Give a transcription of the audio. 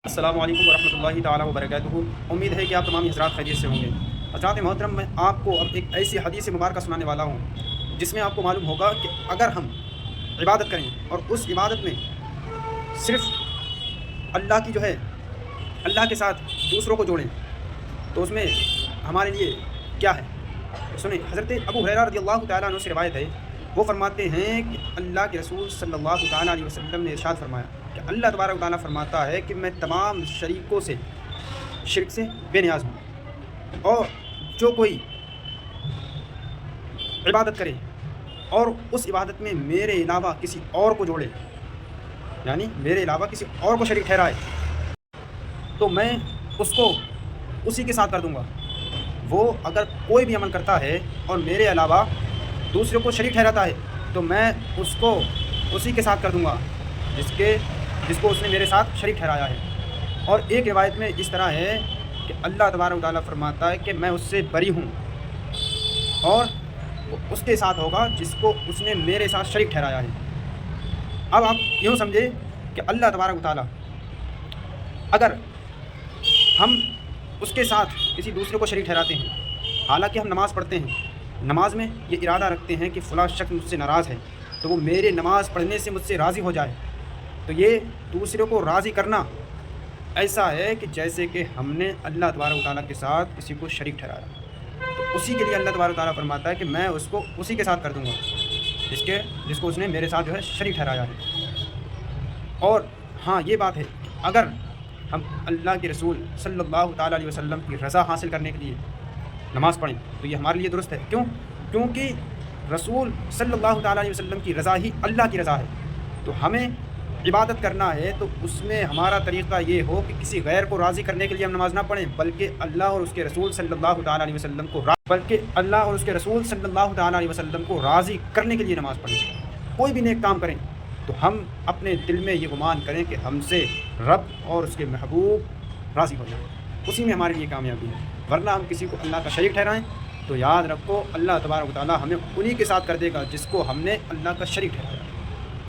السلام علیکم ورحمۃ اللہ تعالیٰ وبرکاتہ۔ امید ہے کہ آپ تمام حضرات خیریت سے ہوں گے۔ حضرات محترم، میں آپ کو اب ایک ایسی حدیث مبارکہ سنانے والا ہوں جس میں آپ کو معلوم ہوگا کہ اگر ہم عبادت کریں اور اس عبادت میں صرف اللہ کی اللہ کے ساتھ دوسروں کو جوڑیں تو اس میں ہمارے لیے کیا ہے سنیں۔ حضرت ابو ہریرہ رضی اللہ تعالیٰ عنہ سے روایت ہے، وہ فرماتے ہیں کہ اللہ کے رسول صلی اللہ تعالیٰ علیہ وسلم نے ارشاد فرمایا کہ اللہ تبارک و تعالیٰ فرماتا ہے کہ میں تمام شریکوں سے شرک سے بے نیاز ہوں، اور جو کوئی عبادت کرے اور اس عبادت میں میرے علاوہ کسی اور کو جوڑے، یعنی میرے علاوہ کسی اور کو شریک ٹھہرائے، تو میں اس کو اسی کے ساتھ کر دوں گا۔ وہ اگر کوئی بھی عمل کرتا ہے اور میرے علاوہ دوسروں کو شریک ٹھہراتا ہے تو میں اس کو اسی کے ساتھ کر دوں گا جس کو اس نے میرے ساتھ شریک ٹھہرایا ہے۔ اور ایک روایت میں اس طرح ہے کہ اللہ تبارک و تعالیٰ فرماتا ہے کہ میں اس سے بری ہوں، اور وہ اس کے ساتھ ہوگا جس کو اس نے میرے ساتھ شریک ٹھہرایا ہے۔ اب آپ یوں سمجھے کہ اللہ تبارک و تعالیٰ اگر ہم اس کے ساتھ کسی دوسرے کو شریک ٹھہراتے ہیں، حالانکہ ہم نماز پڑھتے ہیں، نماز میں یہ ارادہ رکھتے ہیں کہ فلاں شخص مجھ سے ناراض ہے تو وہ میرے نماز پڑھنے سے مجھ سے راضی ہو جائے، تو یہ دوسرے کو راضی کرنا ایسا ہے کہ جیسے کہ ہم نے اللہ تبارک و تعالیٰ کے ساتھ کسی کو شریک ٹھہرایا۔ تو اسی کے لیے اللہ تبارک و تعالیٰ فرماتا ہے کہ میں اس کو اسی کے ساتھ کر دوں گا جس کو اس نے میرے ساتھ شریک ٹھہرایا ہے۔ اور ہاں، یہ بات ہے کہ اگر ہم اللہ کے رسول صلی اللہ تعالیٰ علیہ وسلم کی رضا حاصل کرنے کے لیے نماز پڑھیں تو یہ ہمارے لیے درست ہے۔ کیونکہ رسول صلی اللہ تعالیٰ علیہ وسلم کی رضا ہی اللہ کی رضا ہے۔ تو ہمیں عبادت کرنا ہے تو اس میں ہمارا طریقہ یہ ہو کہ کسی غیر کو راضی کرنے کے لیے ہم نماز نہ پڑھیں، بلکہ اللہ اور اس کے رسول صلی اللہ تعالیٰ علیہ وسلم کو راضی کرنے کے لیے نماز پڑھیں۔ کوئی بھی نیک کام کریں تو ہم اپنے دل میں یہ گمان کریں کہ ہم سے رب اور اس کے محبوب راضی ہو جائیں، اسی میں ہمارے لیے کامیابی ہے۔ ورنہ ہم کسی کو اللہ کا شریک ٹھہرائیں تو یاد رکھو اللہ تبارک و تعالیٰ ہمیں انہی کے ساتھ کر دے گا جس کو ہم نے اللہ کا شریک ٹھہرایا۔